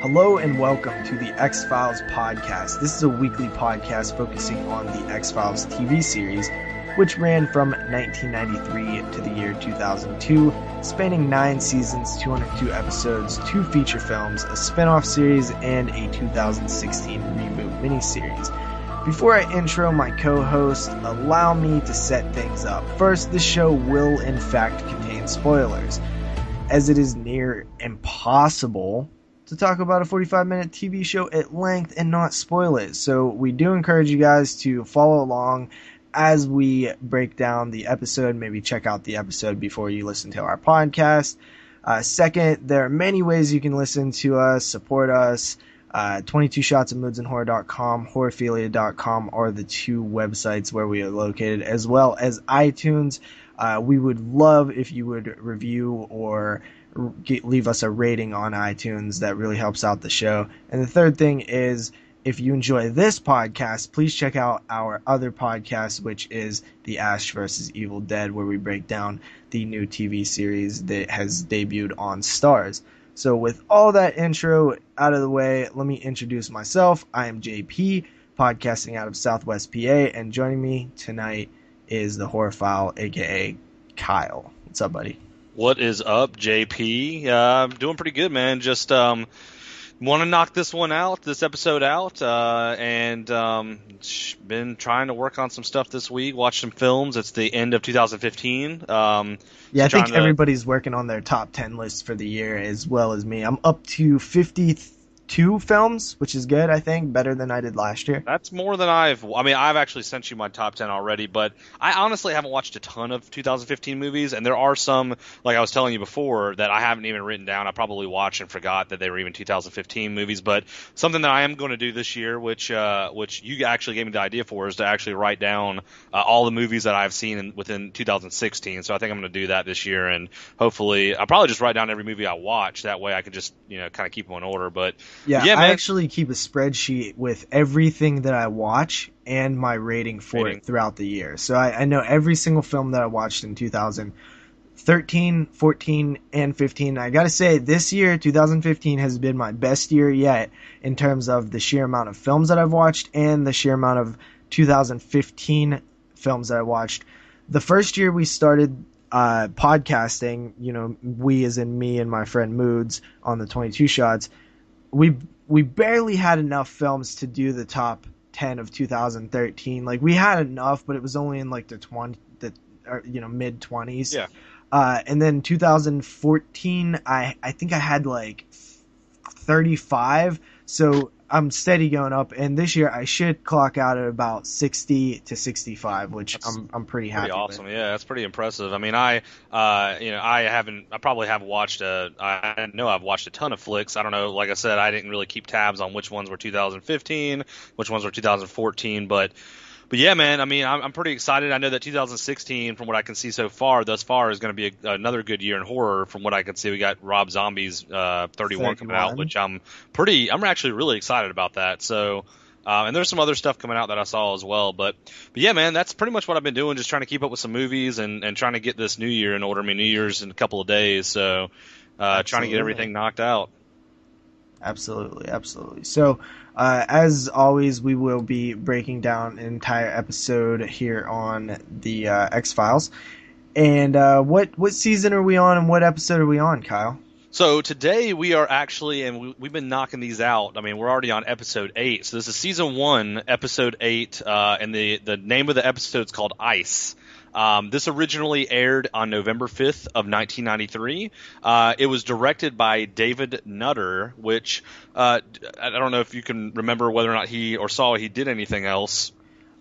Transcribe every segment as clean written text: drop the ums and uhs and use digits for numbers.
Hello and welcome to the X-Files podcast. This is a weekly podcast focusing on the X-Files TV series, which ran from 1993 to the year 2002, spanning 9 seasons, 202 episodes, 2 feature films, a spin-off series, and a 2016 reboot miniseries. Before I intro my co-host, allow me to set things up. First, this show will in fact contain spoilers, as it is near impossible to talk about a 45-minute TV show at length and not spoil it. So we do encourage you guys to follow along as we break down the episode. Maybe check out the episode before you listen to our podcast. Second, there are many ways you can listen to us, support us. 22shotsofmoodsandhorror.com, horrorphilia.com are the 2 websites where we are located, as well as iTunes. We would love if you would review or leave us a rating on iTunes. That really helps out the show. And the third thing is, if you enjoy this podcast, please check out our other podcast, which is the Ash vs. Evil Dead, where we break down the new TV series that has debuted on Starz. So with all that intro out of the way, let me introduce myself. I am JP, podcasting out of Southwest PA, and joining me tonight is the Horrorphile, aka Kyle. What's up, buddy? What is up, JP? I'm doing pretty good, man. Just want to knock this episode out, and been trying to work on some stuff this week, watch some films. It's the end of 2015. I think everybody's working on their top 10 lists for the year, as well as me. I'm up to 52 films, which is good, I think. Better than I did last year. That's more than I've actually sent you my top 10 already, but I honestly haven't watched a ton of 2015 movies, and there are some, like I was telling you before, that I haven't even written down. I probably watched and forgot that they were even 2015 movies, but something that I am going to do this year, which you actually gave me the idea for, is to actually write down all the movies that I've seen within 2016. So I think I'm going to do that this year, and hopefully I'll probably just write down every movie I watch. That way I can just kind of keep them in order. But yeah, I actually keep a spreadsheet with everything that I watch and my rating for it throughout the year. So I know every single film that I watched in 2013, 14, and 15. I gotta say, this year, 2015, has been my best year yet in terms of the sheer amount of films that I've watched and the sheer amount of 2015 films that I watched. The first year we started podcasting, we as in me and my friend Moods on the 22 Shots, we barely had enough films to do the top 10 of 2013. Like, we had enough, but it was only in like the mid 20s. Yeah. And then 2014, I think I had like 35. So I'm steady going up, and this year I should clock out at about 60 to 65, which I'm pretty happy. Pretty awesome, with. Yeah, that's pretty impressive. I mean, I probably have watched I know I've watched a ton of flicks. I don't know, like I said, I didn't really keep tabs on which ones were 2015, which ones were 2014, but yeah, man, I mean, I'm pretty excited. I know that 2016, from what I can see thus far, is going to be another good year in horror. From what I can see, we got Rob Zombie's 31 coming out, which I'm actually really excited about that. So, and there's some other stuff coming out that I saw as well. But yeah, man, that's pretty much what I've been doing, just trying to keep up with some movies and trying to get this new year in order. I mean, New Year's in a couple of days, so trying to get everything knocked out. Absolutely. So, as always, we will be breaking down an entire episode here on the X-Files. And what season are we on, and what episode are we on, Kyle? So today we are actually, and we've been knocking these out. I mean, we're already on episode 8. So this is season 1, episode 8, and the name of the episode is called Ice. This originally aired on November 5th of 1993. It was directed by David Nutter, which I don't know if you can remember whether or not he did anything else.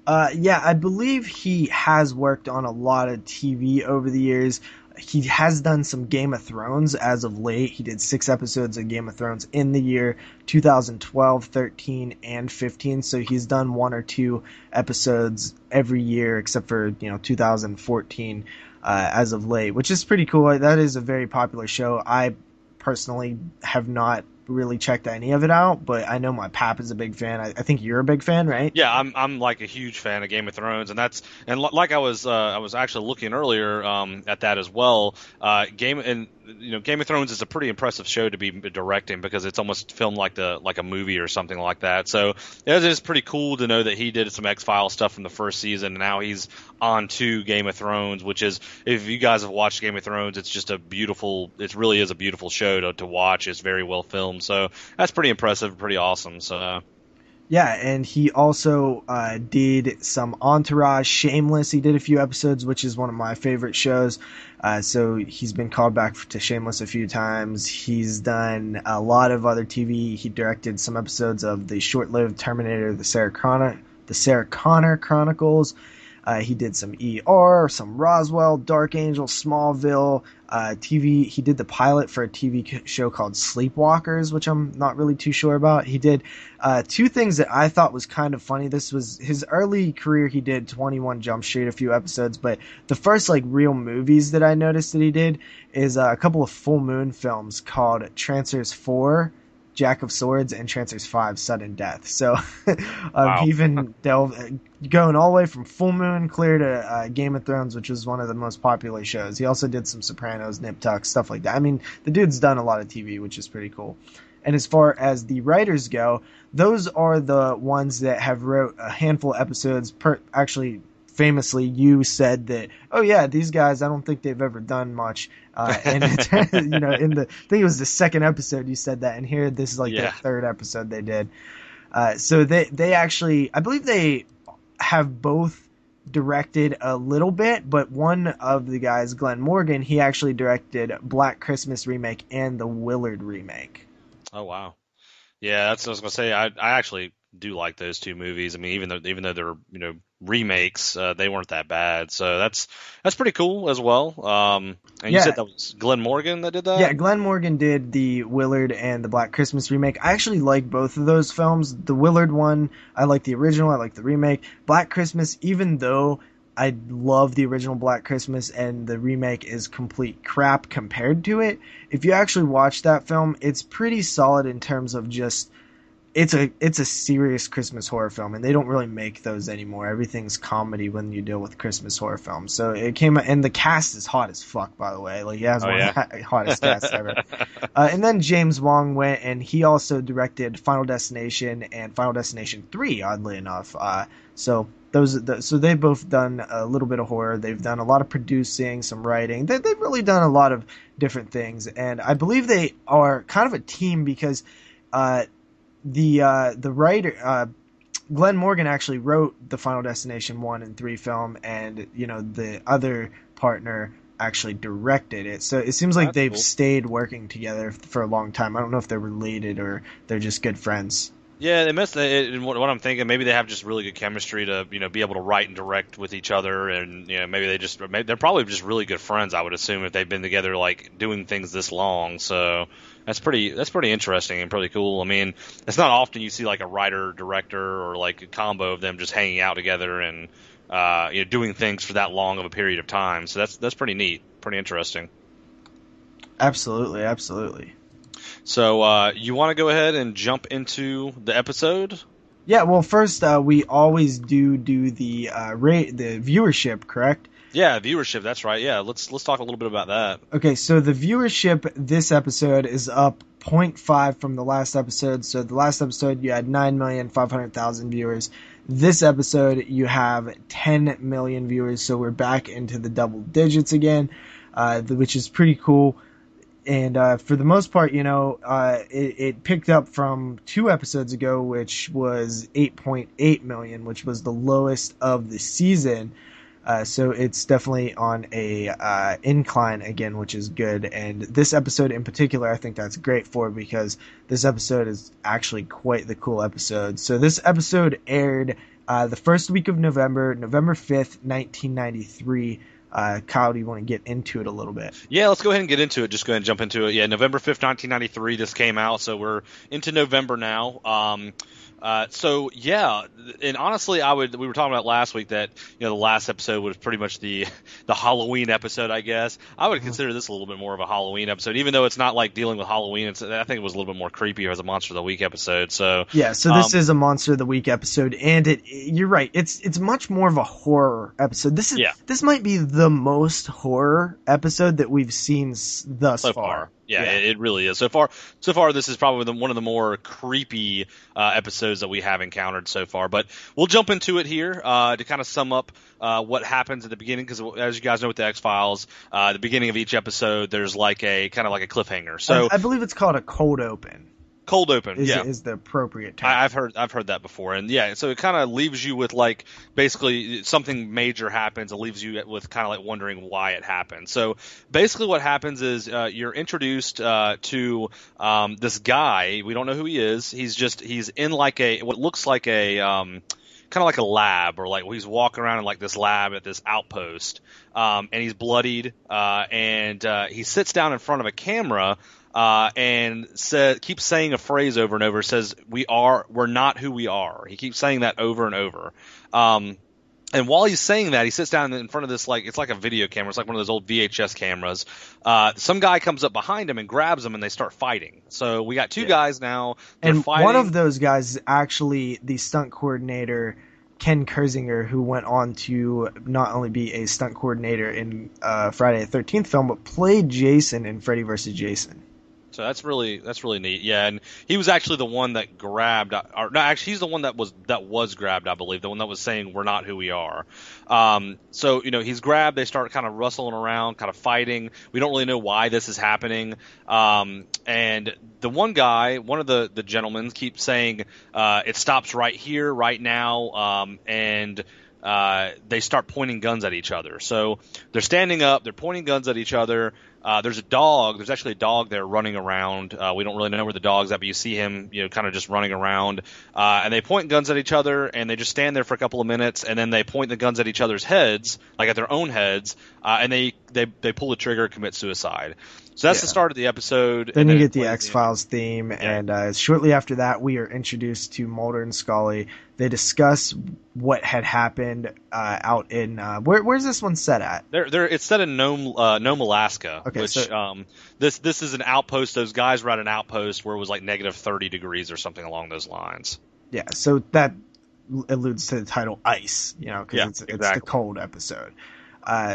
Yeah, I believe he has worked on a lot of TV over the years. He has done some Game of Thrones as of late. He did 6 episodes of Game of Thrones in the year 2012, 13, and 15. So he's done 1 or 2 episodes every year except for 2014 as of late, which is pretty cool. That is a very popular show. I personally have not really checked any of it out, but I know my pap is a big fan. I think you're a big fan, right? Yeah, I'm like a huge fan of Game of Thrones, and like I was actually looking earlier at that as well. Game of Thrones is a pretty impressive show to be directing because it's almost filmed like a movie or something like that. So it is pretty cool to know that he did some X-Files stuff from the first season, and now he's on to Game of Thrones, which is, if you guys have watched Game of Thrones, it's just it really is a beautiful show to watch. It's very well filmed, so that's pretty impressive, pretty awesome. So. Yeah, and he also did some Entourage, Shameless. He did a few episodes, which is one of my favorite shows. So he's been called back to Shameless a few times. He's done a lot of other TV. He directed some episodes of the short-lived Terminator, the Sarah Connor Chronicles. He did some ER, some Roswell, Dark Angel, Smallville, TV. He did the pilot for a TV show called Sleepwalkers, which I'm not really too sure about. He did two things that I thought was kind of funny. This was his early career. He did 21 Jump Street, a few episodes, but the first real movies that I noticed that he did is a couple of full moon films called Trancers 4, Jack of Swords, and Trancers 5, Sudden Death. So Wow. he even going all the way from Full Moon clear to Game of Thrones, which was one of the most popular shows. He also did some Sopranos, Nip Tuck, stuff like that. I mean, the dude's done a lot of TV, which is pretty cool. And as far as the writers go, those are the ones that have wrote a handful of episodes. Actually, famously, you said that, oh yeah, these guys, I don't think they've ever done much. And it's, I think it was the second episode you said that, and here this is the third episode they did. So they actually, I believe they have both directed a little bit, but one of the guys, Glen Morgan, he actually directed Black Christmas remake and the Willard remake. Oh wow. Yeah, that's what I was gonna say. I actually do like those two movies. I mean, even though they're remakes, they weren't that bad. So that's pretty cool as well. And you said that was Glen Morgan that did that? Yeah, Glen Morgan did the Willard and the Black Christmas remake. I actually like both of those films. The Willard one, I like the original. I like the remake. Black Christmas, even though I love the original Black Christmas and the remake is complete crap compared to it, if you actually watch that film, it's pretty solid in terms of just it's a serious Christmas horror film, and they don't really make those anymore. Everything's comedy when you deal with Christmas horror films. So it came, and the cast is hot as fuck, by the way. It has one of the hottest casts ever. And then James Wong went, and he also directed Final Destination and Final Destination 3, oddly enough. So they've both done a little bit of horror. They've done a lot of producing, some writing. They've really done a lot of different things, and I believe they are kind of a team because the writer Glen Morgan actually wrote the Final Destination 1 and 3 film, and the other partner actually directed it. So it seems like they've stayed working together for a long time. I don't know if they're related or they're just good friends. Yeah, they must. What I'm thinking, maybe they have just really good chemistry to be able to write and direct with each other, and maybe they're probably just really good friends. I would assume if they've been together doing things this long. So that's pretty interesting and pretty cool. I mean, it's not often you see a writer director or a combo of them just hanging out together and doing things for that long of a period of time. So that's pretty neat, pretty interesting. Absolutely, absolutely. So you want to go ahead and jump into the episode? Yeah, well, first we always do the viewership, correct? Yeah, viewership. That's right. Yeah, let's talk a little bit about that. Okay, so the viewership this episode is up 0.5 from the last episode. So the last episode you had 9,500,000 viewers. This episode you have 10 million viewers. So we're back into the double digits again, which is pretty cool. And for the most part, it picked up from 2 episodes ago, which was 8.8 million, which was the lowest of the season. So it's definitely on a incline again, which is good. And this episode in particular, I think that's great for, because this episode is actually quite the cool episode. So this episode aired the first week of November 5th, 1993. Kyle, do you want to get into it a little bit? Yeah, let's go ahead and get into it. Just go ahead and jump into it. Yeah, November 5th, 1993, this came out, so we're into November now. So yeah, and honestly, we were talking about last week that the last episode was pretty much the Halloween episode, I guess. I would consider this a little bit more of a Halloween episode, even though it's not like dealing with Halloween. I think it was a little bit more creepy as a Monster of the Week episode. So yeah, so this is a Monster of the Week episode, and you're right, it's much more of a horror episode. This might be the most horror episode that we've seen thus far. Yeah, it really is. So far, this is probably one of the more creepy episodes that we have encountered so far. But we'll jump into it here to kind of sum up what happens at the beginning, because as you guys know with the X-Files, the beginning of each episode, there's like a cliffhanger. So I believe it's called a cold open. Cold open, is the appropriate term. I've heard that before, and yeah, so it kind of leaves you with like basically something major happens. It leaves you with kind of like wondering why it happened. So basically, what happens is you're introduced to this guy. We don't know who he is. He's in like what looks like a kind of like a lab, or like he's walking around in like this lab at this outpost, and he's bloodied, and he sits down in front of a camera. And keeps saying a phrase over and over. Says we're not who we are. He keeps saying that over and over. And while he's saying that, he sits down in front of this it's like a video camera. It's like one of those old VHS cameras. Some guy comes up behind him and grabs him, and they start fighting. So we got two guys now. And fighting. One of those guys is actually the stunt coordinator, Ken Kersinger, who went on to not only be a stunt coordinator in Friday the 13th film, but played Jason in Freddy vs. Jason. So that's really neat. Yeah, and he was actually the one that grabbed, or no, actually he's the one that was grabbed, I believe, the one that was saying we're not who we are. So he's grabbed. They start kind of rustling around, kind of fighting. We don't really know why this is happening. And the one of the gentlemen keeps saying it stops right here, right now, and they start pointing guns at each other. So they're standing up, they're pointing guns at each other. There's a dog. There's actually a dog there running around. We don't really know where the dog's at, but you see him, kind of just running around. And they point guns at each other, and they just stand there for a couple of minutes, and then they point the guns at each other's heads, like at their own heads, and they pull the trigger and commit suicide. So that's the start of the episode. Then you get the X-Files theme, and shortly after that, we are introduced to Mulder and Scully. They discuss what had happened out in where's this one set at? It's set in Nome, Alaska. Okay, which this is an outpost. Those guys were at an outpost where it was like negative 30 degrees or something along those lines. Yeah, so that alludes to the title Ice, because it's the cold episode.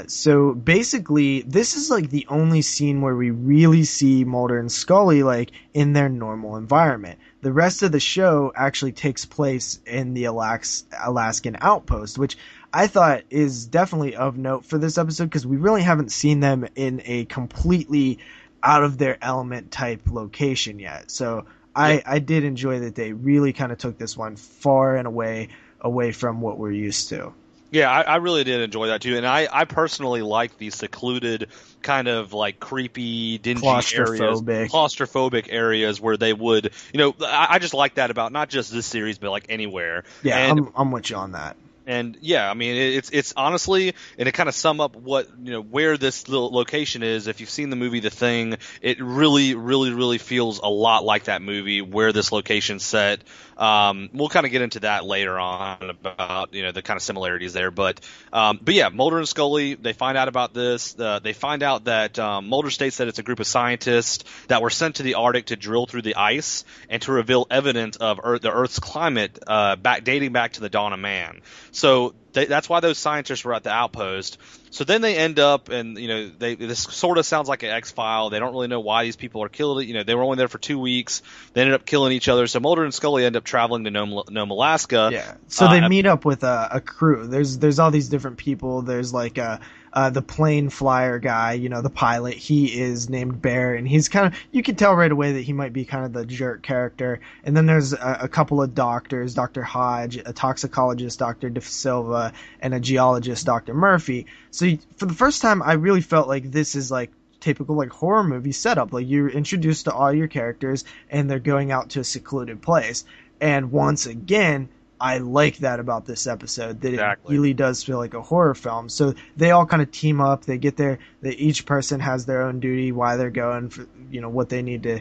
So basically, this is like the only scene where we really see Mulder and Scully like in their normal environment. The rest of the show actually takes place in the Alaskan outpost, which I thought is definitely of note for this episode, because we really haven't seen them in a completely out of their element type location yet. So I did enjoy that they really kind of took this one far and away from what we're used to. Yeah, I really did enjoy that too, and I personally like these secluded, kind of like creepy, dingy claustrophobic areas where they would, I just like that about not just this series, but like anywhere. Yeah, and I'm with you on that. And yeah, I mean, it's honestly, and to kind of sum up what, where this little location is, if you've seen the movie The Thing, it really, really, really feels a lot like that movie where this location's set. We'll kind of get into that later on about, the kind of similarities there. But yeah, Mulder and Scully, they find out about this. They find out that Mulder states that it's a group of scientists that were sent to the Arctic to drill through the ice and to reveal evidence of the Earth's climate dating back to the dawn of man. So that's why those scientists were at the outpost. So then they end up, and this sort of sounds like an X-File. They don't really know why these people are killed. They were only there for 2 weeks. They ended up killing each other. So Mulder and Scully end up traveling to Nome, Alaska. Yeah. So they meet up with a crew. There's all these different people. There's like the plane flyer guy, the pilot. He is named Bear, and he's kind of, you can tell right away that he might be kind of the jerk character. And then there's a couple of doctors, Dr. Hodge, a toxicologist, Dr. De Silva, and a geologist, Dr. Murphy. So for the first time, I really felt like this is like typical like horror movie setup. Like you're introduced to all your characters, and they're going out to a secluded place. And once again, I like that about this episode, that Exactly. it really does feel like a horror film. So they all kind of team up. They get there. Each person has their own duty, why they're going, for, what they need to,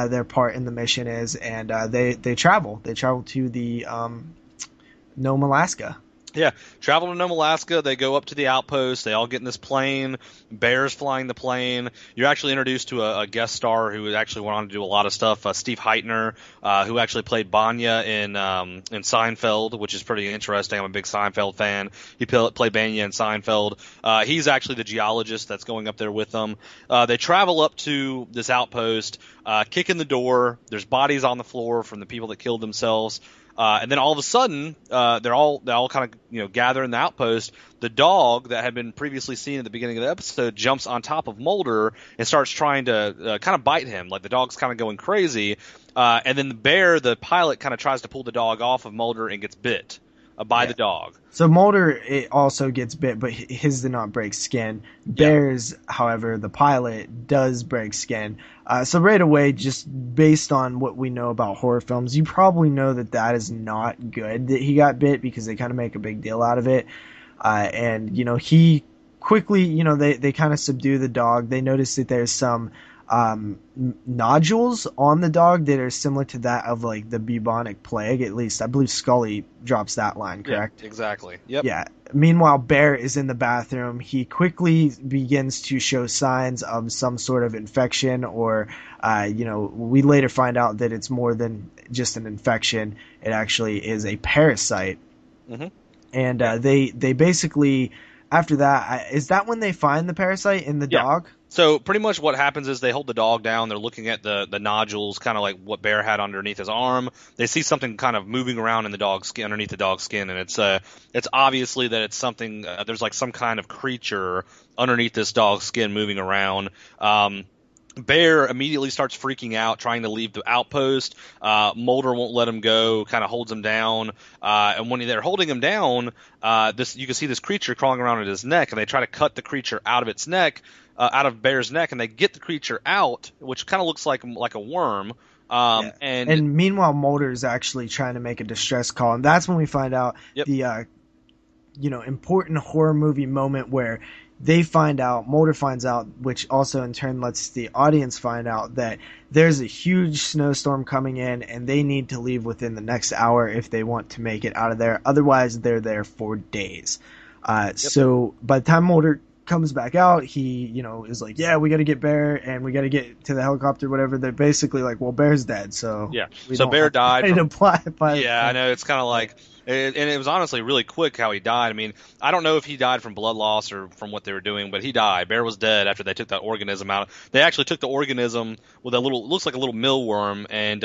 their part in the mission is, and they travel. They travel to the Nome, Alaska. Yeah, travel to Nome, Alaska. They go up to the outpost. They all get in this plane. Bear's flying the plane. You're actually introduced to a guest star who actually went on to do a lot of stuff. Steve Heitner, who actually played Banya in Seinfeld, which is pretty interesting. I'm a big Seinfeld fan. He played Banya in Seinfeld. He's actually the geologist that's going up there with them. They travel up to this outpost, kick in the door. There's bodies on the floor from the people that killed themselves. And then all of a sudden, they all kind of gather in the outpost. The dog that had been previously seen at the beginning of the episode jumps on top of Mulder and starts trying to kind of bite him. Like the dog's kind of going crazy. And then the bear, the pilot, kind of tries to pull the dog off of Mulder and gets bit by the dog. So Mulder, it also gets bit, but his did not break skin. Bear's, however, the pilot, does break skin. So right away, just based on what we know about horror films, you probably know that is not good that he got bit, because they kind of make a big deal out of it. And he quickly, they kind of subdue the dog. They notice that there's some nodules on the dog that are similar to that of like the bubonic plague. At least I believe Scully drops that line, correct? Yeah, exactly. Yep. Yeah. Meanwhile, Bear is in the bathroom. He quickly begins to show signs of some sort of infection, or we later find out that it's more than just an infection. It actually is a parasite. Mm-hmm. And they basically, after that, is that when they find the parasite in the dog? So pretty much what happens is they hold the dog down. They're looking at the nodules, kind of like what Bear had underneath his arm. They see something kind of moving around in the dog's skin, underneath the dog's skin, and it's obviously that it's something. There's like some kind of creature underneath this dog's skin moving around. Bear immediately starts freaking out, trying to leave the outpost. Mulder won't let him go, kind of holds him down. And when they're holding him down, you can see this creature crawling around at his neck, and they try to cut the creature out of its neck. Out of Bear's neck, and they get the creature out, which kind of looks like a worm. And meanwhile, Mulder is actually trying to make a distress call, and that's when we find out the important horror movie moment where Mulder finds out, which also in turn lets the audience find out that there's a huge snowstorm coming in, and they need to leave within the next hour if they want to make it out of there. Otherwise, they're there for days. So by the time Mulder comes back out, he is like, we got to get Bear and we got to get to the helicopter, whatever. They're basically like, well, Bear's dead, so so Bear died I know, it's kind of like, and it was honestly really quick how he died. I mean, I don't know if he died from blood loss or from what they were doing, but he died. Bear was dead after they took that organism out. They actually took the organism with looks like a little mealworm, and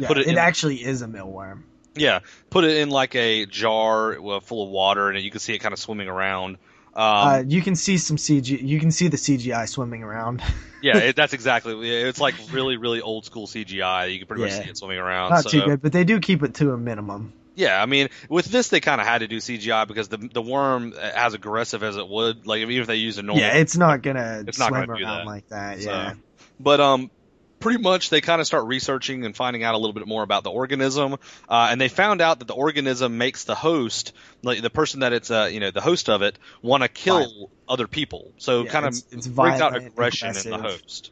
put it. It actually is a mealworm. Yeah, put it in like a jar full of water, and you can see it kind of swimming around. You can see some CG. You can see the CGI swimming around. That's exactly. It's like really, really old school CGI. You can pretty much see it swimming around. Not too good, but they do keep it to a minimum. Yeah, I mean, with this they kind of had to do CGI because the worm, as aggressive as it would, like even if they use a normal, it's not gonna swim around like that. Yeah, but pretty much they kind of start researching and finding out a little bit more about the organism, and they found out that the organism makes the host, like the person that it's the host of it, want to kill other people. So kind of it's brings out violent, aggression aggressive. in the host.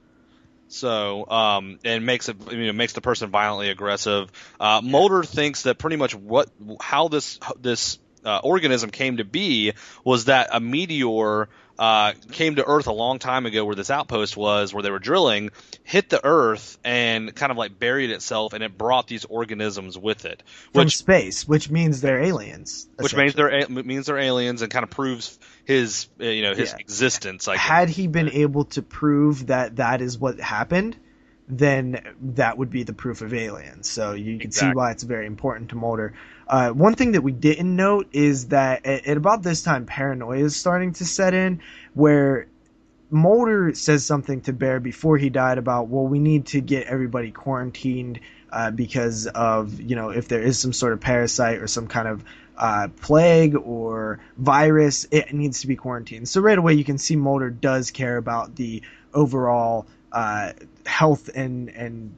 So and makes the person violently aggressive. Mulder thinks that pretty much how this organism came to be was that a meteor came to Earth a long time ago, where this outpost was, where they were drilling, hit the Earth and kind of like buried itself, and it brought these organisms with it from space, which means they're aliens. Which means they're aliens, and kind of proves his his existence. Had he been able to prove that is what happened, then that would be the proof of aliens. So you can see why it's very important to Mulder. One thing that we didn't note is that at about this time, paranoia is starting to set in, where Mulder says something to Bear before he died about, well, we need to get everybody quarantined because of, if there is some sort of parasite or some kind of plague or virus, it needs to be quarantined. So right away you can see Mulder does care about the overall health and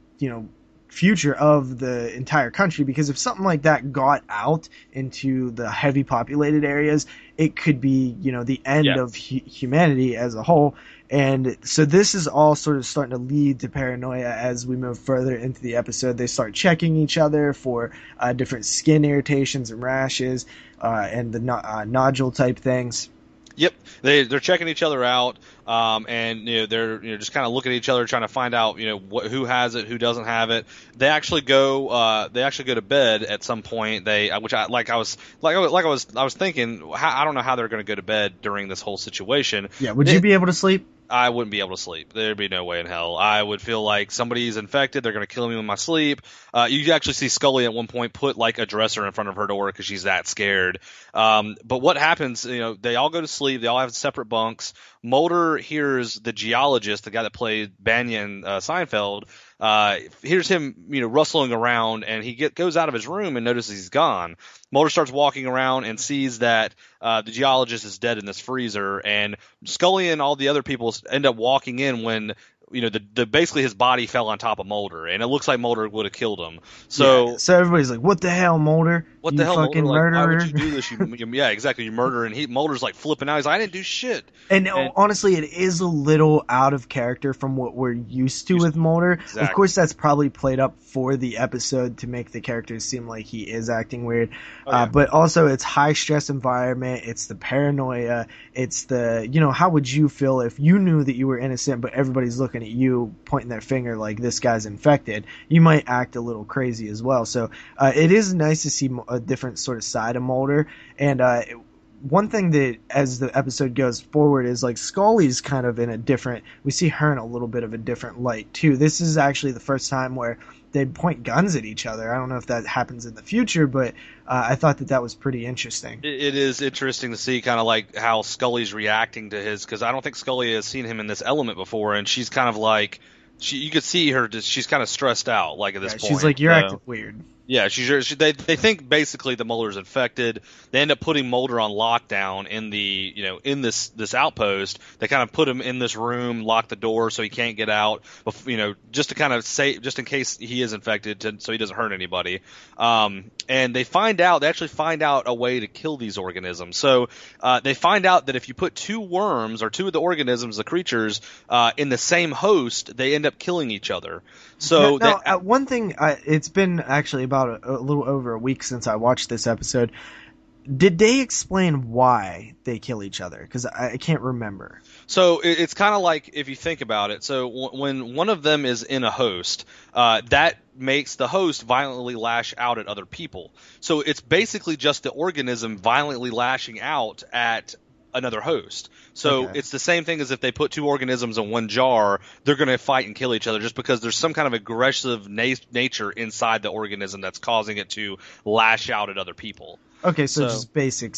future of the entire country, because if something like that got out into the heavy populated areas, it could be, the end of humanity as a whole. And so this is all sort of starting to lead to paranoia as we move further into the episode. They start checking each other for different skin irritations and rashes and the nodule type things. Yep, they're checking each other out, and they're just kind of looking at each other, trying to find out who has it, who doesn't have it. They actually go to bed at some point. I was thinking, I don't know how they're going to go to bed during this whole situation. Yeah, would you be able to sleep? I wouldn't be able to sleep. There'd be no way in hell. I would feel like somebody's infected. They're going to kill me in my sleep. You actually see Scully at one point put like a dresser in front of her door because she's that scared. But what happens, they all go to sleep. They all have separate bunks. Mulder hears the geologist, the guy that played Banyan Seinfeld, hears him, rustling around, and he goes out of his room and notices he's gone. Mulder starts walking around and sees that the geologist is dead in this freezer, and Scully and all the other people end up walking in when basically his body fell on top of Mulder, and it looks like Mulder would have killed him. So everybody's like, "What the hell, Mulder? What the hell, fucking Mulder? murderer? Why would you do this? Yeah, exactly. You murder." And Mulder's like flipping out. He's like, "I didn't do shit." And honestly, it is a little out of character from what we're used to with Mulder. Exactly. Of course, that's probably played up for the episode to make the character seem like he is acting weird. But also, it's high stress environment. It's the paranoia. It's the, how would you feel if you knew that you were innocent, but everybody's looking at you, pointing their finger like this guy's infected? You might act a little crazy as well. So it is nice to see a different sort of side of Mulder. And one thing that, as the episode goes forward, is like Scully's kind of in a different, we see her in a little bit of a different light too. This is actually the first time where they point guns at each other. I don't know if that happens in the future, but I thought that was pretty interesting. It is interesting to see kind of like how Scully's reacting to his, because I don't think Scully has seen him in this element before, and she's kind of like, you could see her, she's kind of stressed out like at this point. She's like, you're acting weird. Yeah, they think basically the Mulder's infected. They end up putting Mulder on lockdown in the in this outpost. They kind of put him in this room, lock the door so he can't get out. Just to kind of just in case he is infected, so he doesn't hurt anybody. And they actually find out a way to kill these organisms. So they find out that if you put two worms or two of the organisms, the creatures, in the same host, they end up killing each other. So one thing, it's been actually about a little over a week since I watched this episode. Did they explain why they kill each other? Because I can't remember. So it's kind of like, if you think about it, so when one of them is in a host, that makes the host violently lash out at other people. So it's basically just the organism violently lashing out at another host. So it's the same thing as if they put two organisms in one jar, they're going to fight and kill each other just because there's some kind of aggressive nature inside the organism that's causing it to lash out at other people. Okay, so just basic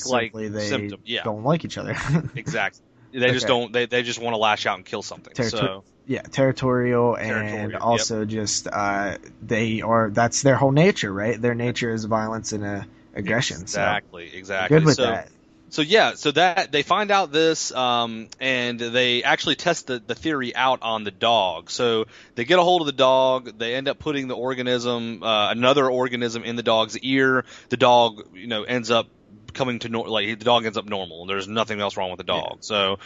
like they symptom. Yeah, don't like each other. Exactly. They just don't. They just want to lash out and kill something. Territorial, and also just that's their whole nature, right? Their nature is violence and aggression. Exactly. Good with that. So that they find out this, and they actually test the theory out on the dog. So they get a hold of the dog. They end up putting the organism, another organism, in the dog's ear. The dog, ends up coming to the dog ends up normal. There's nothing else wrong with the dog. So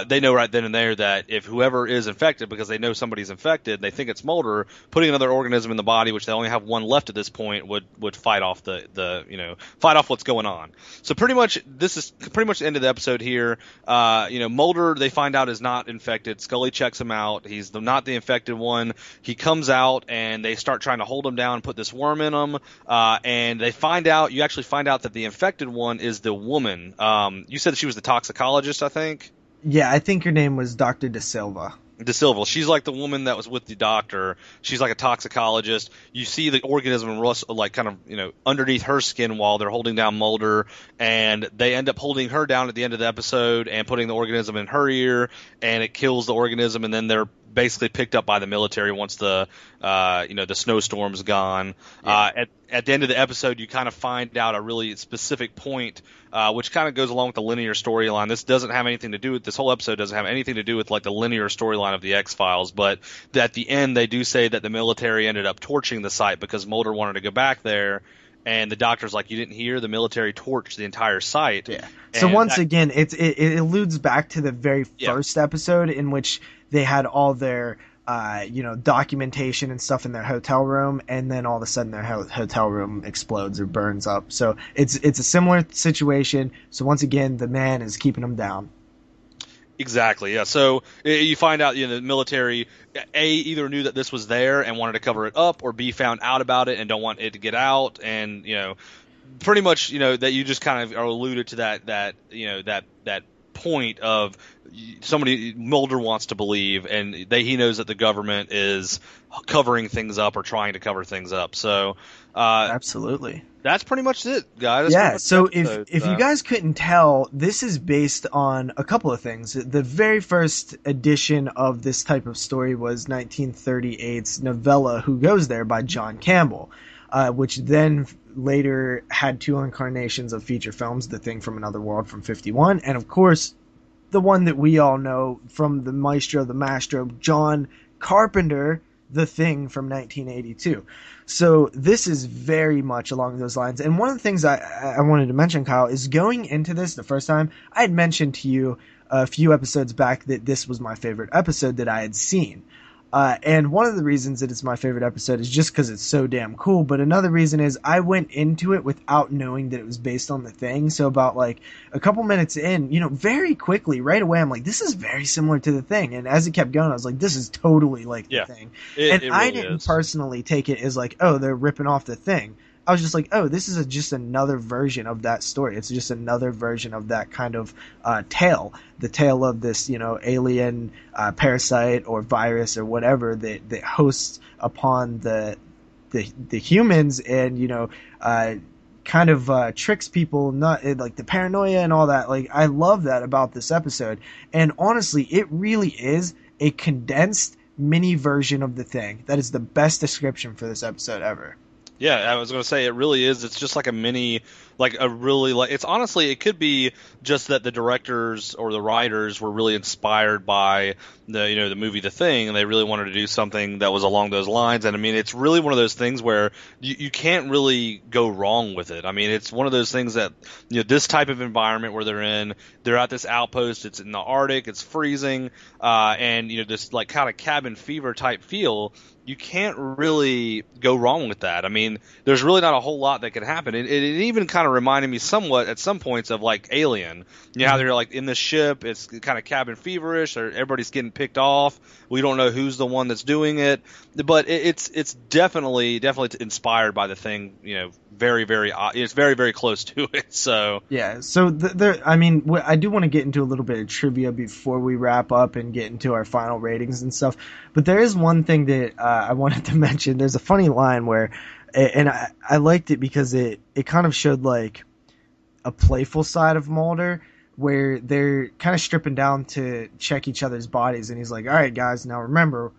they know right then and there that if whoever is infected, because they know somebody's infected, they think it's Mulder, putting another organism in the body, which they only have one left at this point, would fight off fight off what's going on. So this is pretty much the end of the episode here. Mulder, they find out, is not infected. Scully checks him out. He's not the infected one. He comes out and they start trying to hold him down and put this worm in him. And you actually find out that the infected one is the woman. You said she was the toxicologist, I think? Yeah, I think her name was Dr. De Silva. De Silva. She's like the woman that was with the doctor. She's like a toxicologist. You see the organism underneath her skin while they're holding down Mulder, and they end up holding her down at the end of the episode and putting the organism in her ear, and it kills the organism, and then basically picked up by the military once the the snowstorm's gone. Yeah. At the end of the episode, you kind of find out a really specific point, which kind of goes along with the linear storyline. This whole episode doesn't have anything to do with like the linear storyline of the X-Files, but at the end they do say that the military ended up torching the site because Mulder wanted to go back there. And the doctor's like, you didn't hear? The military torched the entire site. Yeah. So again, it alludes back to the very first episode in which they had all their, documentation and stuff in their hotel room, and then all of a sudden their hotel room explodes or burns up. So it's a similar situation. So once again, the man is keeping them down. Exactly, yeah. So you find out, the military, A, either knew that this was there and wanted to cover it up, or B, found out about it and don't want it to get out. And, pretty much, that you just kind of are alluded to that point of somebody Mulder wants to believe, and he knows that the government is covering things up or trying to cover things up. So absolutely. That's pretty much it, guys. So if you guys couldn't tell, this is based on a couple of things. The very first edition of this type of story was 1938's novella Who Goes There by John Campbell, which then later had two incarnations of feature films, The Thing from Another World from 1951, and of course the one that we all know from the maestro, the maestro, John Carpenter, The Thing from 1982. So this is very much along those lines. And one of the things I wanted to mention, Kyle, is going into this the first time, I had mentioned to you a few episodes back that this was my favorite episode that I had seen. And one of the reasons that it's my favorite episode is just because it's so damn cool. But another reason is I went into it without knowing that it was based on The Thing. So about like a couple minutes in, very quickly, right away, I'm like, this is very similar to The Thing. And as it kept going, I was like, this is totally like The Thing. It really I didn't personally take it as like, oh, they're ripping off The Thing. I was just like, oh, this is just another version of that story. It's just another version of that kind of tale. The tale of this, alien parasite or virus or whatever that hosts upon the humans and, kind of tricks people, not like the paranoia and all that. Like, I love that about this episode. And honestly, it really is a condensed mini version of The Thing. That is the best description for this episode ever. Yeah, I was going to say it really is. It's just like a mini, it's honestly, it could be just that the directors or the writers were really inspired by the movie The Thing, and they really wanted to do something that was along those lines. And I mean, it's really one of those things where you can't really go wrong with it. I mean, it's one of those things that, this type of environment where they're at this outpost, it's in the Arctic, it's freezing, and, this like kind of cabin fever type feel. You can't really go wrong with that. I mean, there's really not a whole lot that can happen. It even kind of reminded me somewhat at some points of like Alien. How they're like in the ship, it's kind of cabin feverish, or everybody's getting picked off. We don't know who's the one that's doing it, but it's definitely inspired by The Thing. Very, very, it's very, very close to it. So yeah. So I do want to get into a little bit of trivia before we wrap up and get into our final ratings and stuff. But there is one thing that I wanted to mention. There's a funny line where, and I liked it because it kind of showed like a playful side of Mulder, where they're kind of stripping down to check each other's bodies, and he's like, all right, guys, now remember,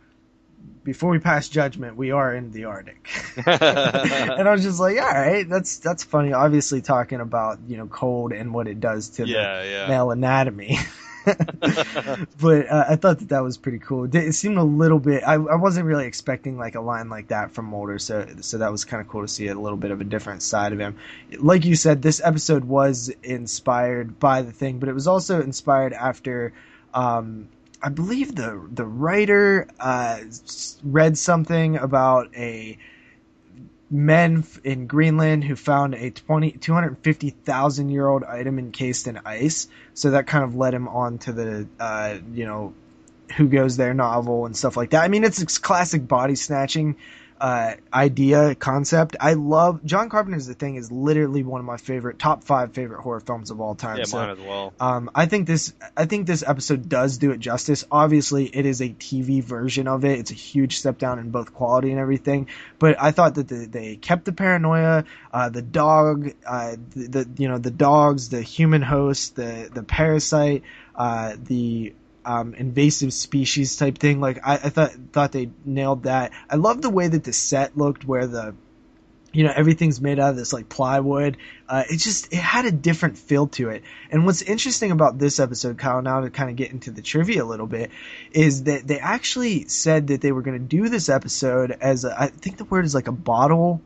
before we pass judgment, we are in the Arctic. And I was just like, all right, that's funny. Obviously talking about, cold and what it does to the male anatomy. But I thought that was pretty cool. It seemed a little bit, I wasn't really expecting like a line like that from Mulder, so that was kind of cool to see a little bit of a different side of him. Like you said, this episode was inspired by The Thing, but it was also inspired after I believe the writer read something about men in Greenland who found a 250,000-year-old item encased in ice. So that kind of led him on to the, Who Goes There novel and stuff like that. I mean, it's classic body snatching idea, concept. I love John Carpenter's The Thing is literally one of my top 5 favorite horror films of all time. Yeah, mine as well. I think this episode does do it justice. Obviously, it is a TV version of it. It's a huge step down in both quality and everything. But I thought that they kept the paranoia, the dog, the dogs, the human host, the parasite, the invasive species type thing. Like I thought they nailed that. I love the way that the set looked, where everything's made out of this like plywood. It had a different feel to it. And what's interesting about this episode, Kyle, now to kind of get into the trivia a little bit, is that they actually said that they were going to do this episode as I think the word is like a bottle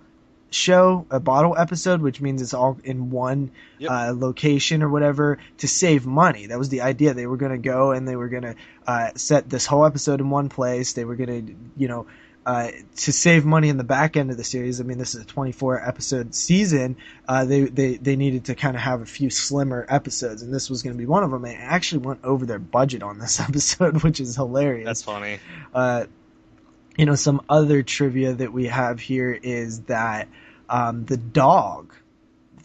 episode, which means it's all in one location or whatever, to save money. That was the idea. They were going to go and they were going to set this whole episode in one place. They were going to, to save money in the back end of the series. I mean, this is a 24 episode season. They needed to kind of have a few slimmer episodes, and this was going to be one of them. And it actually went over their budget on this episode, which is hilarious. That's funny. Some other trivia that we have here is that the dog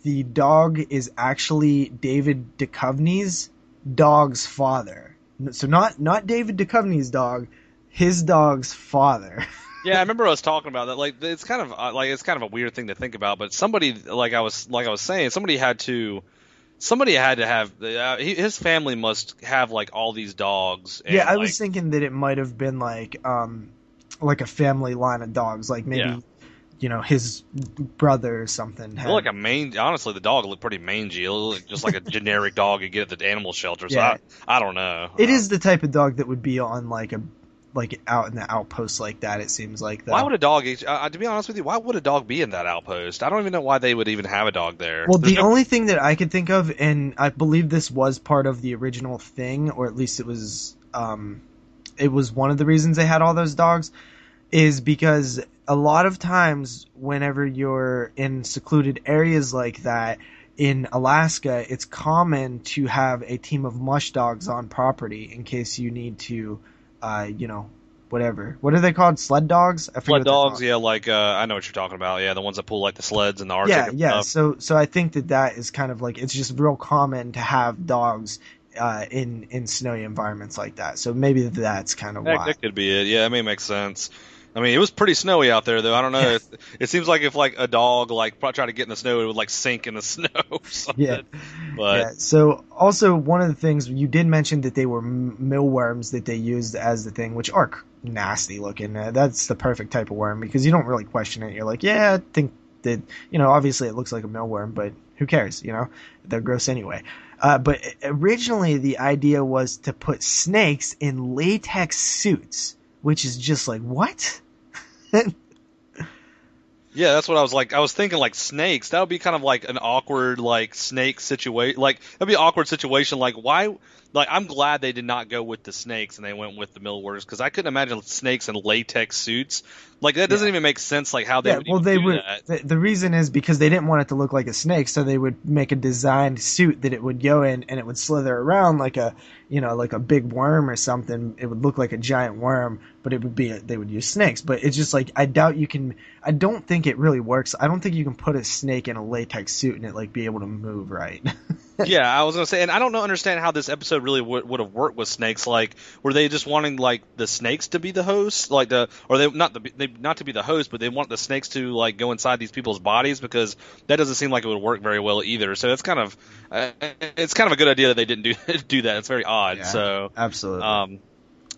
is actually David Duchovny's dog's father. So not David Duchovny's dog, his dog's father. Yeah, I remember us talking about that. Like, it's kind of a weird thing to think about. But somebody, like I was saying, somebody had to have his family must have like all these dogs. And, I was thinking that it might have been like a family line of dogs, like maybe his brother or something. Honestly, the dog looked pretty mangy. It looked just like a generic dog you get at the animal shelter. So I don't know. It is the type of dog that would be on like out in the outpost like that. It seems like that. Why would a dog? To be honest with you, why would a dog be in that outpost? I don't even know why they would even have a dog there. Well, only thing that I could think of, and I believe this was part of the original thing, or at least it was one of the reasons they had all those dogs, is because a lot of times whenever you're in secluded areas like that in Alaska, it's common to have a team of mush dogs on property in case you need to, whatever. What are they called? Sled dogs? Sled dogs, yeah, like I know what you're talking about. Yeah, the ones that pull like the sleds and the Arctic. Yeah. So I think that is kind of like, it's just real common to have dogs in snowy environments like that. So maybe that's kind of why. That could be it. Yeah, it may make sense. I mean, it was pretty snowy out there, though. I don't know. It seems like if like a dog like tried to get in the snow, it would like sink in the snow or something. Yeah. But yeah. So also one of the things you did mention that they were mealworms that they used as the thing, which are nasty looking. That's the perfect type of worm because you don't really question it. You're like, yeah, I think that obviously it looks like a mealworm, but who cares? They're gross anyway. But originally the idea was to put snakes in latex suits, which is just like, what? Yeah, that's what I was like. I was thinking like snakes. That would be kind of like an awkward like snake situation. Like that'd be an awkward situation. Like why? Like I'm glad they did not go with the snakes and they went with the millworkers because I couldn't imagine snakes in latex suits. Like that doesn't even make sense. Like how they would do that. The reason is because they didn't want it to look like a snake, so they would make a designed suit that it would go in and it would slither around like a like a big worm or something. It would look like a giant worm, but it would be they would use snakes. But it's just like I don't think it really works. I don't think you can put a snake in a latex suit and it like be able to move right. Yeah, I was gonna say, and I don't understand how this episode really would have worked with snakes. Like, were they just wanting like the snakes to be the host, like not to be the host, but they want the snakes to like go inside these people's bodies because that doesn't seem like it would work very well either. So it's kind of a good idea that they didn't do that. It's very odd. Yeah, so absolutely.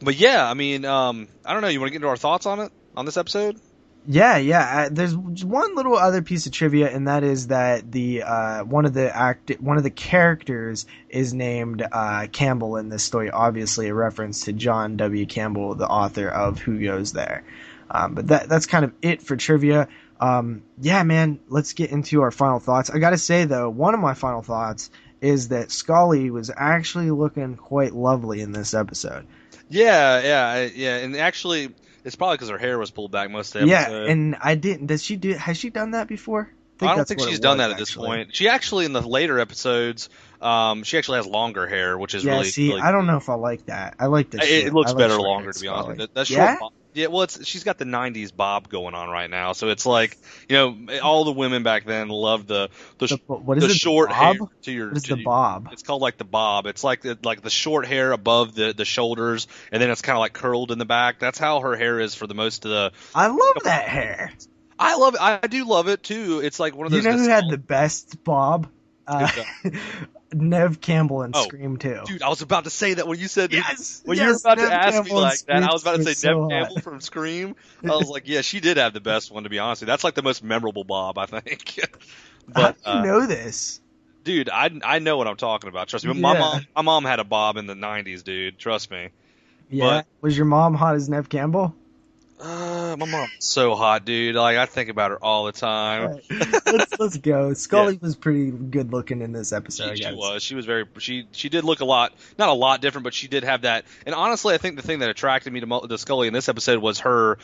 But yeah, I mean, I don't know. You want to get into our thoughts on this episode? Yeah. There's one little other piece of trivia, and that is that the one of the characters is named Campbell in this story. Obviously, a reference to John W. Campbell, the author of Who Goes There. But that's kind of it for trivia. Yeah, man. Let's get into our final thoughts. I gotta say though, one of my final thoughts is that Scully was actually looking quite lovely in this episode. Yeah, and actually. It's probably because her hair was pulled back most of the episode. Yeah, and I didn't. Has she done that before? I don't think she's done that at this point. She actually, in the later episodes, she actually has longer hair, which is really. See, really I don't know if I like that. I like this. It looks better longer, to be honest with you. That short bob, yeah, well, she's got the '90s bob going on right now, so it's like all the women back then loved the short hair to your. What is the bob? It's called like the bob. It's like the short hair above the shoulders, and then it's kind of like curled in the back. That's how her hair is for the most of the. I love that hair. I love it. I do love it too. It's like one of those. You know who had the best bob? Nev Campbell in Oh, Scream 2. dude, I was about to say that when you said Yes, when you were about to Nev ask me Campbell in like that. Scream I was about 2 to say is Nev so hot. Campbell from Scream. I was like, yeah, she did have the best one, to be honest with you. That's like the most memorable Bob, I think. How But do you know this? dude, I know what I'm talking about. Trust me. Yeah. My mom had a Bob in the '90s, dude. Trust me. Yeah. But Was your mom hot as Nev Campbell? my mom's so hot, dude. Like I think about her all the time. All right. Let's go. Yeah. Scully was pretty good looking in this episode, I She guess. was. She was very. She did look a lot, not a lot different, but she did have that. And honestly, I think the thing that attracted me to Scully in this episode was her.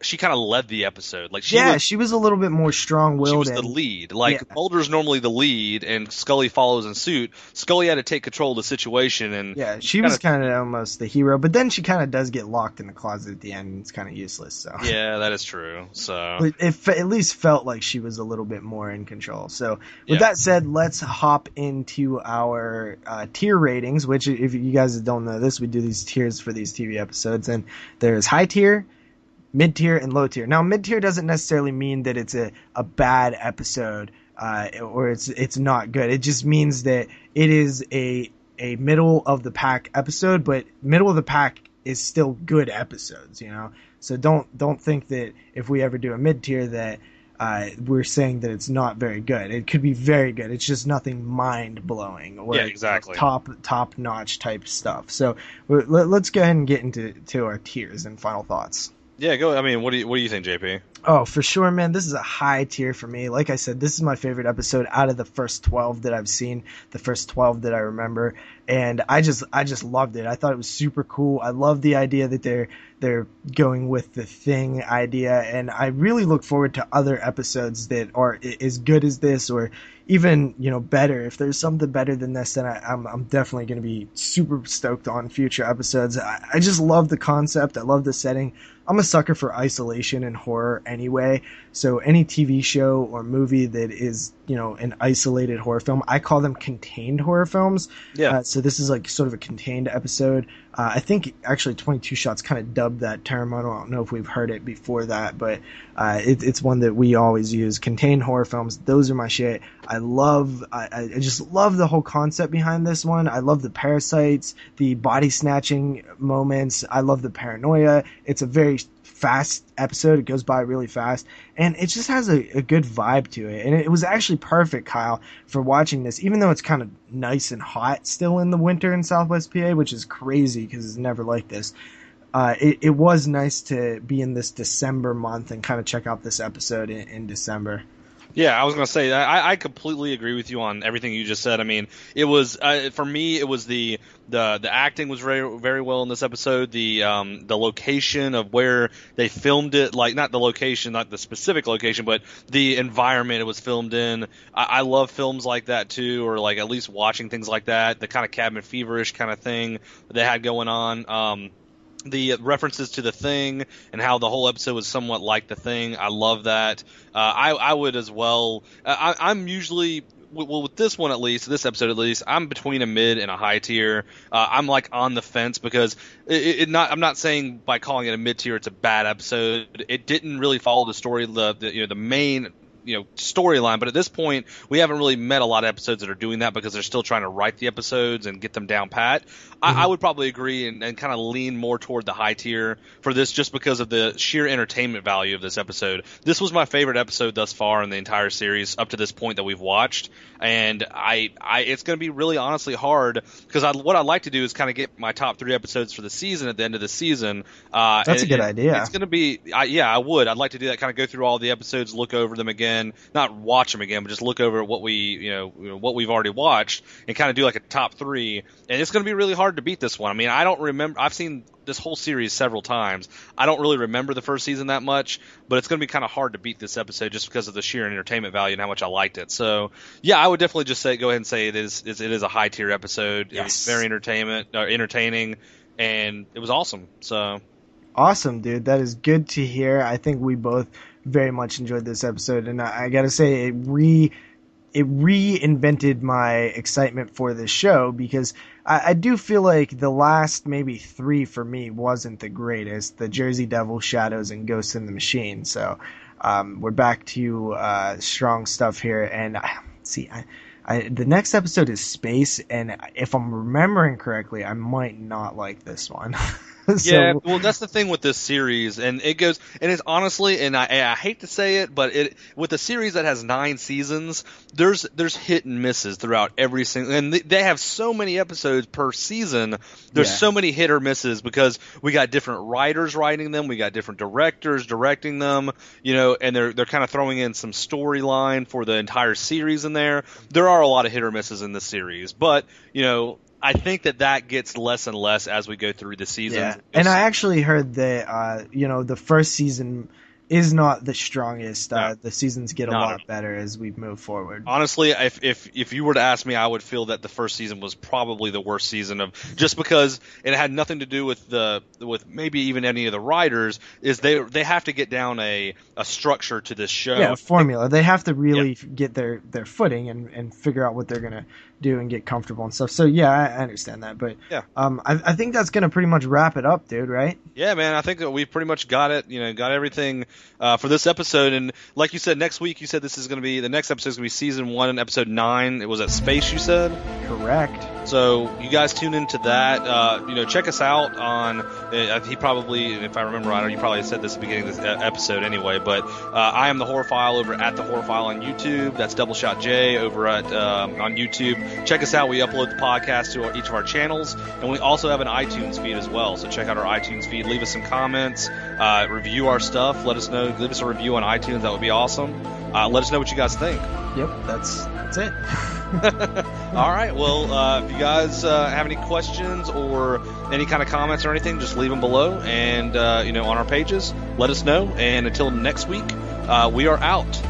She kind of led the episode. Like She was a little bit more she strong-willed was the and lead. Like yeah. Mulder's normally the lead, and Scully follows in suit. Scully had to take control of the situation, and Yeah, she was kind of almost the hero, but then she kind of does get locked in the closet at the end, and it's kind of useless. So yeah, that is true. So but it at least felt like she was a little bit more in control. So with Yeah. that said, let's hop into our tier ratings. Which, if you guys don't know this, we do these tiers for these TV episodes, and there's high tier, mid tier, and low tier. Now, mid tier doesn't necessarily mean that it's a bad episode or it's not good. It just means that it is a middle of the pack episode, but middle of the pack is still good episodes, you know. So don't think that if we ever do a mid tier that we're saying that it's not very good. It could be very good. It's just nothing mind blowing or Yeah, exactly. top notch type stuff. So let's go ahead and get into our tiers and final thoughts. yeah, go. I mean, what do you think, JP? Oh, for sure, man. This is a high tier for me. Like I said, this is my favorite episode out of the first 12 that I've seen, the first 12 that I remember. And I just loved it. I thought it was super cool. I love the idea that they're going with the Thing idea. And I really look forward to other episodes that are as good as this or even, you know, better. If there's something better than this, then I'm definitely going to be super stoked on future episodes. I just love the concept. I love the setting. I'm a sucker for isolation and horror anyway. So any TV show or movie that is, you know, an isolated horror film, I call them contained horror films. Yeah. So this is like sort of a contained episode. I think actually 22 Shots kind of dubbed that term. I don't know if we've heard it before that, but it's one that we always use. Contained horror films, those are my shit. I just love the whole concept behind this one. I love the parasites, the body snatching moments. I love the paranoia. It's a very fast episode. It goes by really fast, and it just has a good vibe to it. And it was actually perfect, Kyle, for watching this, even though it's kind of nice and hot still in the winter in Southwest PA, which is crazy because it's never like this. It was nice to be in this December month and kind of check out this episode in December. Yeah, I was gonna say I completely agree with you on everything you just said. I mean, it was for me, it was the acting was very very well in this episode. The location of where they filmed it, like not the location, not the specific location, but the environment it was filmed in. I love films like that too, or like at least watching things like that. The kind of cabin feverish kind of thing they had going on. The references to the Thing and how the whole episode was somewhat like the Thing. I love that. I would as well. I'm usually, well, with this one at least, this episode at least, I'm between a mid and a high tier. I'm like on the fence because I'm not saying by calling it a mid tier it's a bad episode. It didn't really follow the story, the main storyline, but at this point we haven't really met a lot of episodes that are doing that because they're still trying to write the episodes and get them down pat. I would probably agree and kind of lean more toward the high tier for this just because of the sheer entertainment value of this episode. This was my favorite episode thus far in the entire series up to this point that we've watched, and it's going to be really honestly hard because what I'd like to do is kind of get my top 3 episodes for the season at the end of the season. That's a good idea. It's going to be I would. I'd like to do that, kind of go through all the episodes, look over them again, not watch them again, but just look over what what we've already watched and kind of do like a top 3. And it's going to be really hard to beat this one. I mean, I don't remember. I've seen this whole series several times. I don't really remember the first season that much, but it's going to be kind of hard to beat this episode just because of the sheer entertainment value and how much I liked it. So, yeah, I would definitely just go ahead and say it is a high tier episode. Yes. It was very entertaining, and it was awesome. So awesome, dude. That is good to hear. I think we both very much enjoyed this episode, and I gotta say it reinvented my excitement for this show because I do feel like the last maybe 3 for me wasn't the greatest. The Jersey Devil, Shadows, and Ghosts in the Machine. So we're back to strong stuff here. And see, The next episode is space, and if I'm remembering correctly, I might not like this one. So, yeah, well, that's the thing with this series, and it goes, and it's honestly, and I hate to say it, but with a series that has 9 seasons, there's hit and misses throughout every single, and they have so many episodes per season. There's so many hit or misses because we got different writers writing them, we got different directors directing them, and they're kind of throwing in some storyline for the entire series in there. There are a lot of hit or misses in this series, but I think that gets less and less as we go through the season. Yeah. And I actually heard that, the first season is not the strongest. No. The seasons get a lot better as we move forward. Honestly, if you were to ask me, I would feel that the first season was probably the worst season just because it had nothing to do with maybe even any of the writers. Is they have to get down a structure to this show. Yeah, a formula. They have to really get their footing and figure out what they're gonna do and get comfortable and stuff. So yeah, I understand that, but I think that's gonna pretty much wrap it up, dude. Right? Yeah, man. I think that we pretty much got it. Got everything for this episode. And like you said, next week you said this is gonna be the next episode is gonna be season 1 and episode 9. It was at Space, you said. Correct. So you guys tune into that. Check us out on. He probably, if I remember right, you probably said this at the beginning of this episode anyway. But I am the Horrorphile over at the Horrorphile on YouTube. That's DoubleShotJ over at on YouTube. Check us out. We upload the podcast to each of our channels, and we also have an iTunes feed as well. So check out our iTunes feed. Leave us some comments. Review our stuff. Let us know. Leave us a review on iTunes. That would be awesome. Let us know what you guys think. Yep, that's it. All right. Well, if you guys have any questions or any kind of comments or anything, just leave them below, and on our pages, let us know. And until next week, we are out.